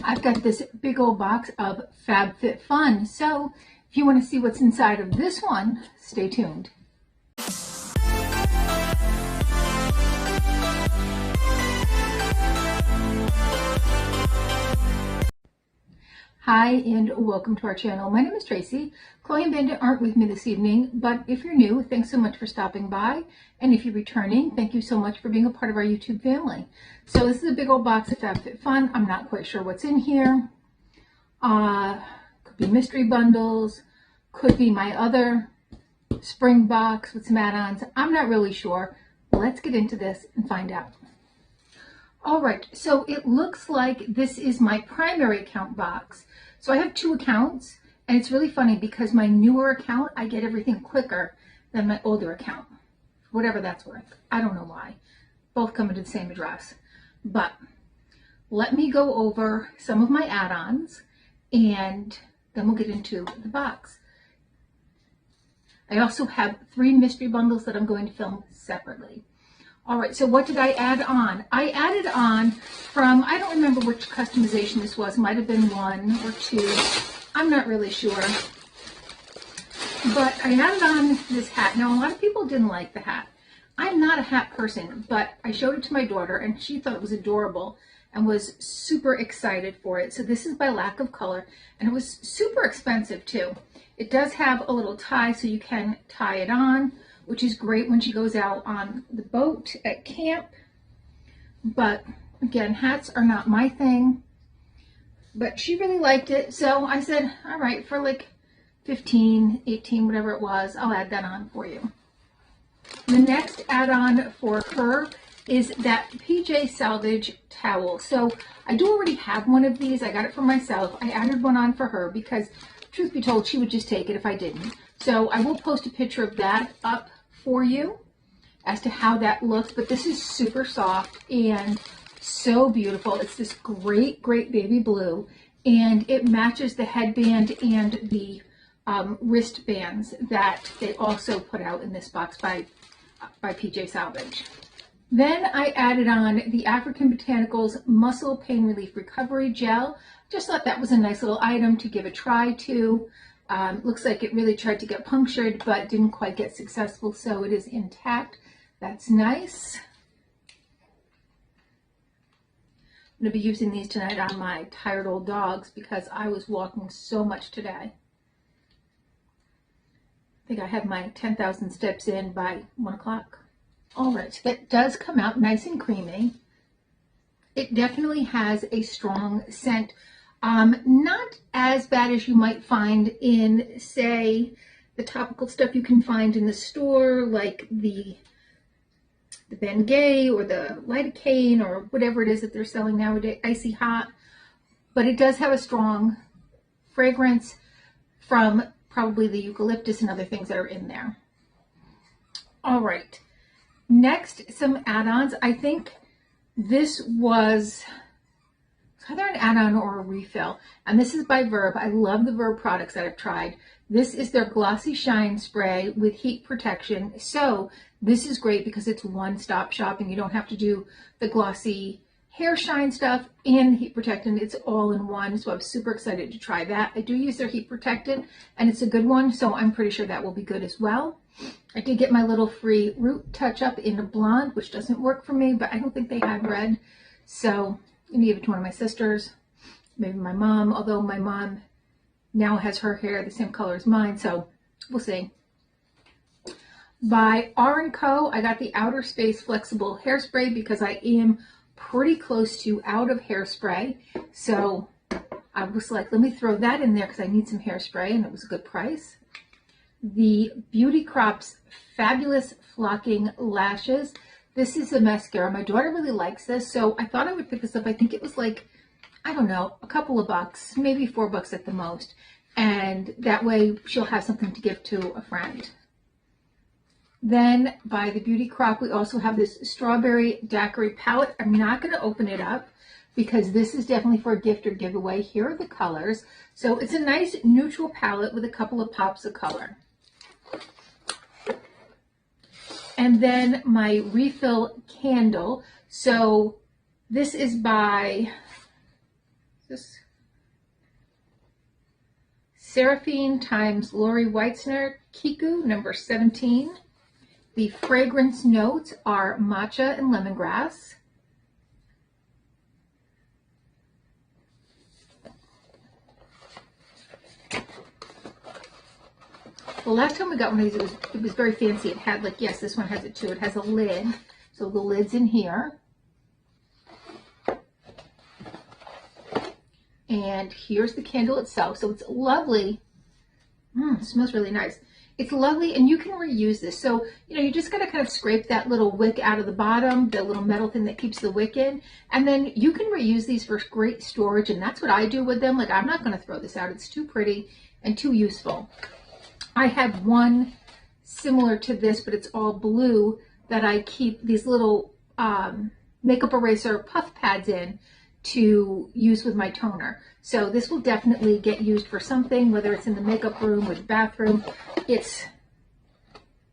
I've got this big old box of Fabfitfun. So if you want to see what's inside of this one, stay tuned. Hi and welcome to our channel. My name is Tracy. Chloe and Bandit aren't with me this evening, but if you're new, thanks so much for stopping by. And if you're returning, thank you so much for being a part of our YouTube family. So this is a big old box of Fabfitfun. I'm not quite sure what's in here. Could be mystery bundles, could be my other spring box with some add-ons. I'm not really sure. Let's get into this and find out. All right, so it looks like this is my primary account box. So I have two accounts, and it's really funny because my newer account, I get everything quicker than my older account, whatever that's worth. I don't know why. Both come into the same address. But let me go over some of my add-ons, and then we'll get into the box. I also have 3 mystery bundles that I'm going to film separately. All right, so what did I add on? I added on from, I don't remember which customization this was. It might have been 1 or 2. I'm not really sure. But I added on this hat. Now, a lot of people didn't like the hat. I'm not a hat person, but I showed it to my daughter, and she thought it was adorable and was super excited for it. So this is by Lack of Color, and it was super expensive, too. It does have a little tie, so you can tie it on, which is great when she goes out on the boat at camp. But again, hats are not my thing, but she really liked it. So I said, all right, for like 15, 18, whatever it was, I'll add that on for you. The next add-on for her is that PJ Salvage towel. So I do already have one of these. I got it for myself. I added one on for her because, truth be told, she would just take it if I didn't. So I will post a picture of that up for you as to how that looks, but this is super soft and so beautiful. It's this great baby blue, and it matches the headband and the wristbands that they also put out in this box by PJ Salvage. Then I added on the African Botanicals Muscle Pain Relief Recovery Gel. Just thought that was a nice little item to give a try to. Looks like it really tried to get punctured, but didn't quite get successful, so it is intact. That's nice. I'm going to be using these tonight on my tired old dogs because I was walking so much today. I think I had my 10,000 steps in by 1 o'clock. All right, so that does come out nice and creamy. It definitely has a strong scent. Not as bad as you might find in, say, the topical stuff you can find in the store, like the Bengay or the lidocaine or whatever it is that they're selling nowadays, Icy Hot. But it does have a strong fragrance from probably the eucalyptus and other things that are in there. All right, next, some add-ons. I think this was either an add-on or a refill, and this is by Verb. I love the Verb products that I've tried. This is their Glossy Shine Spray with heat protection. So this is great because it's one-stop shopping. You don't have to do the glossy hair shine stuff and heat protectant. It's all in one, so I'm super excited to try that. I do use their heat protectant, and it's a good one, so I'm pretty sure that will be good as well. I did get my little free root touch-up in a blonde, which doesn't work for me, but I don't think they had red, so I gave it to one of my sisters, maybe my mom, although my mom now has her hair the same color as mine, so we'll see. By R&Co, I got the Outer Space Flexible Hairspray because I am pretty close to out of hairspray, so I was like, let me throw that in there because I need some hairspray, and it was a good price. The Beauty Crops Fabulous Flocking Lashes. This is a mascara. My daughter really likes this, so I thought I would pick this up. I think it was like, I don't know, a couple of bucks, maybe $4 at the most. And that way she'll have something to give to a friend. Then by the Beauty Crop, we also have this Strawberry Daiquiri palette. I'm not going to open it up because this is definitely for a gift or giveaway. Here are the colors. So it's a nice neutral palette with a couple of pops of color. And then my refill candle. So this is by This Seraphine times Lori Weitzner Kiku, number 17. The fragrance notes are matcha and lemongrass. The last time we got one of these, it was very fancy. It had, like, yes, this one has it too. It has a lid. So the lid's in here. And here's the candle itself. So it's lovely. It smells really nice. It's lovely, and you can reuse this. So, you just got to kind of scrape that little wick out of the bottom, the little metal thing that keeps the wick in, and then you can reuse these for great storage, and that's what I do with them. Like, I'm not going to throw this out. It's too pretty and too useful. I have one similar to this, but it's all blue, that I keep these little makeup eraser puff pads in to use with my toner. So this will definitely get used for something, whether it's in the makeup room or the bathroom. It's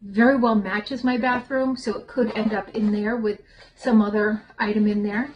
very well matches my bathroom, so it could end up in there with some other item in there.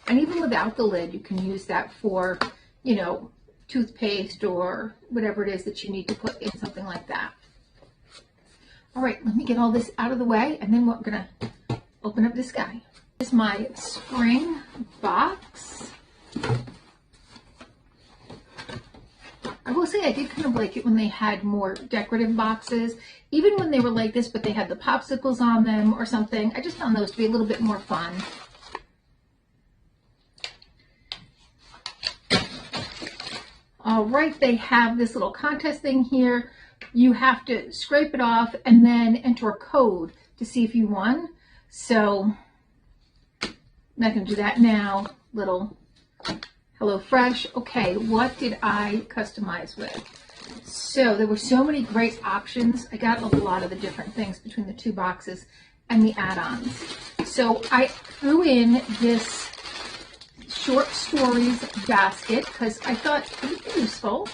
And even without the lid, you can use that for, toothpaste or whatever it is that you need to put in something like that. All right, let me get all this out of the way, and then we're gonna open up this guy. This is my spring box. I will say I did kind of like it when they had more decorative boxes, even when they were like this, but they had the popsicles on them or something. I just found those to be a little bit more fun. All right, they have this little contest thing here. You have to scrape it off and then enter a code to see if you won. So I'm not going to do that now. Little HelloFresh. Okay, what did I customize with? So there were so many great options. I got a lot of the different things between the two boxes and the add-ons. So I threw in this short stories basket because I thought it would be useful.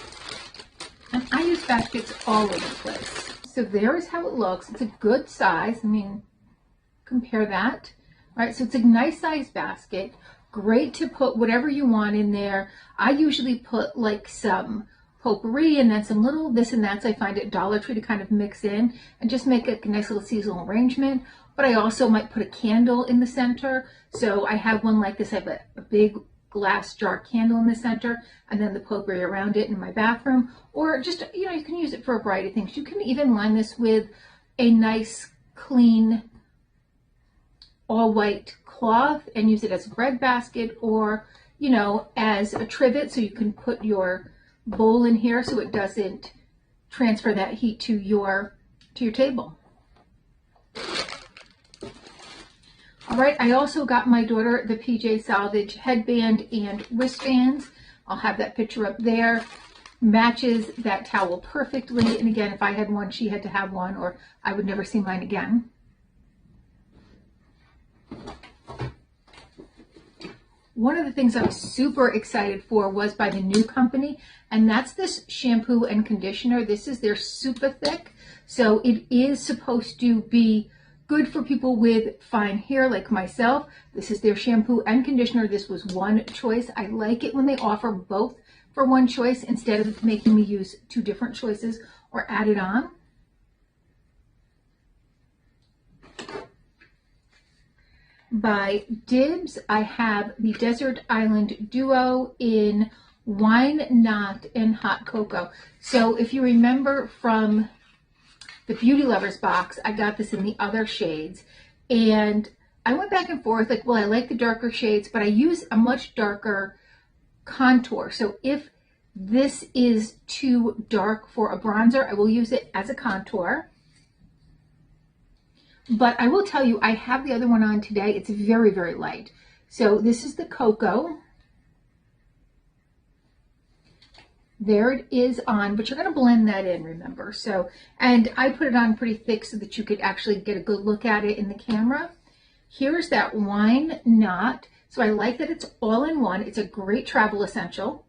And I use baskets all over the place. So there's how it looks. It's a good size. I mean, compare that. All right, so it's a nice size basket. Great to put whatever you want in there. I usually put like some potpourri and then some little this and that's I find at Dollar Tree to kind of mix in and just make a nice little seasonal arrangement. But I also might put a candle in the center. So I have one like this. I have a big glass jar candle in the center and then the potpourri around it in my bathroom. Or just, you can use it for a variety of things. You can even line this with a nice, clean, all white cloth and use it as a bread basket or, as a trivet so you can put your bowl in here so it doesn't transfer that heat to your table. All right, I also got my daughter the PJ Salvage headband and wristbands. I'll have that picture up there. Matches that towel perfectly. And again, if I had one, she had to have one or I would never see mine again. One of the things I was super excited for was by the new company, and that's this shampoo and conditioner. This is their super thick. So it is supposed to be good for people with fine hair like myself. This is their shampoo and conditioner. This was one choice. I like it when they offer both for one choice instead of making me use two different choices or add it on. By Dibs, I have the Desert Island Duo in Wine Knot and Hot Cocoa. So if you remember from the Beauty Lovers box, I got this in the other shades. And I went back and forth, like, well, I like the darker shades, but I use a much darker contour. So if this is too dark for a bronzer, I will use it as a contour. But I will tell you, I have the other one on today. It's very, very light. So this is the Cocoa. There it is on, but you're going to blend that in, remember. So, and I put it on pretty thick so that you could actually get a good look at it in the camera. Here's that Wine Knot. So I like that it's all in one. It's a great travel essential.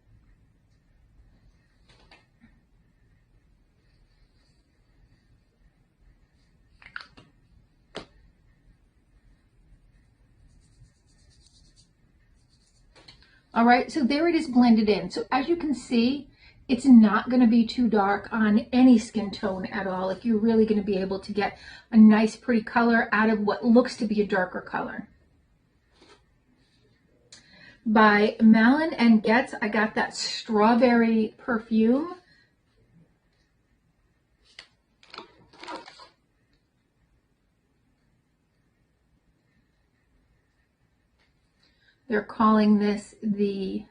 All right, so there it is blended in. So as you can see, it's not going to be too dark on any skin tone at all. If you're really going to be able to get a nice pretty color out of what looks to be a darker color. By Malin and Getz, I got that strawberry perfume. They're calling this the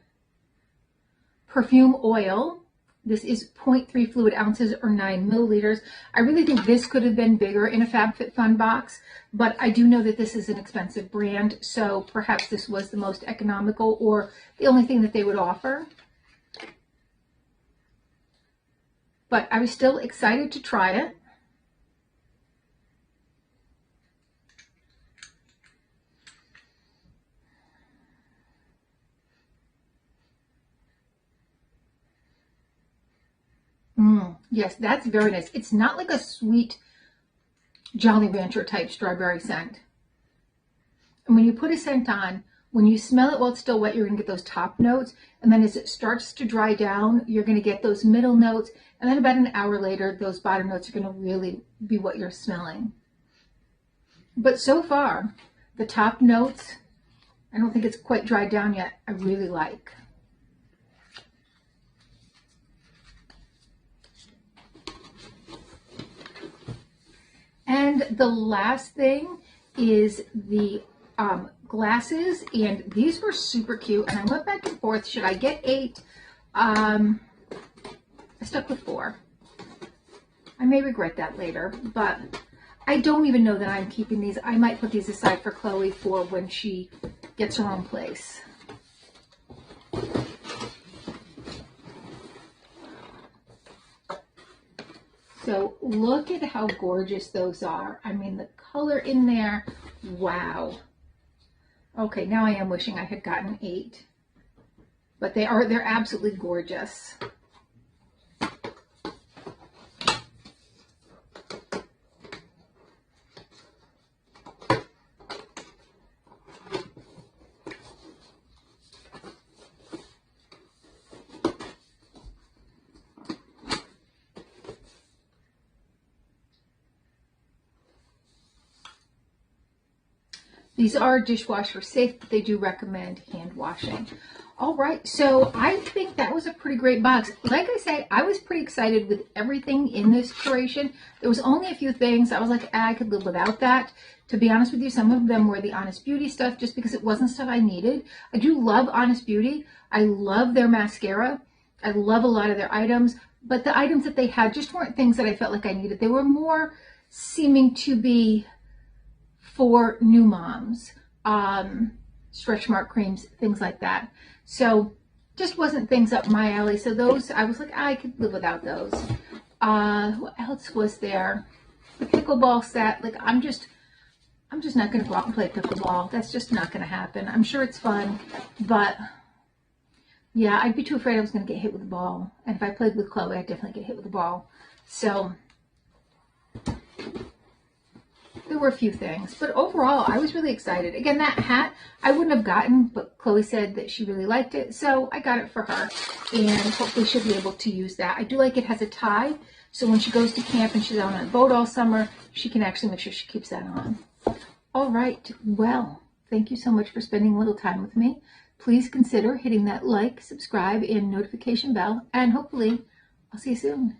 perfume oil. This is 0.3 fluid ounces or 9 milliliters. I really think this could have been bigger in a Fabfitfun box, but I do know that this is an expensive brand, so perhaps this was the most economical or the only thing that they would offer. But I was still excited to try it. Yes, that's very nice. It's not like a sweet Jolly Rancher type strawberry scent. And when you put a scent on, when you smell it while it's still wet, you're going to get those top notes. And then as it starts to dry down, you're going to get those middle notes. And then about an hour later, those bottom notes are going to really be what you're smelling. But so far, the top notes, I don't think it's quite dried down yet. I really like. And the last thing is the glasses, and these were super cute, and I went back and forth. Should I get 8? I stuck with 4. I may regret that later, but I don't even know that I'm keeping these. I might put these aside for Chloe for when she gets her own place. So look at how gorgeous those are. I mean, the color in there, wow. Okay, now I am wishing I had gotten 8, but they're absolutely gorgeous. These are dishwasher safe, but they do recommend hand washing. All right, so I think that was a pretty great box. Like I said, I was pretty excited with everything in this curation. There was only a few things I was like, I could live without that. To be honest with you, some of them were the Honest Beauty stuff just because it wasn't stuff I needed. I do love Honest Beauty. I love their mascara. I love a lot of their items, but the items that they had just weren't things that I felt like I needed. They were more seeming to be for new moms, stretch mark creams, things like that. So just wasn't things up my alley. So those, I was like, I could live without those. What else was there? The pickleball set. Like, I'm just not going to go out and play pickleball. That's just not going to happen. I'm sure it's fun, but yeah, I'd be too afraid I was going to get hit with the ball. And if I played with Chloe, I'd definitely get hit with the ball. So there were a few things, but overall, I was really excited. Again, that hat I wouldn't have gotten, but Chloe said that she really liked it, so I got it for her, and hopefully she'll be able to use that. I do like it has a tie, so when she goes to camp and she's out on a boat all summer, she can actually make sure she keeps that on. All right, well, thank you so much for spending a little time with me. Please consider hitting that like, subscribe, and notification bell, and hopefully I'll see you soon.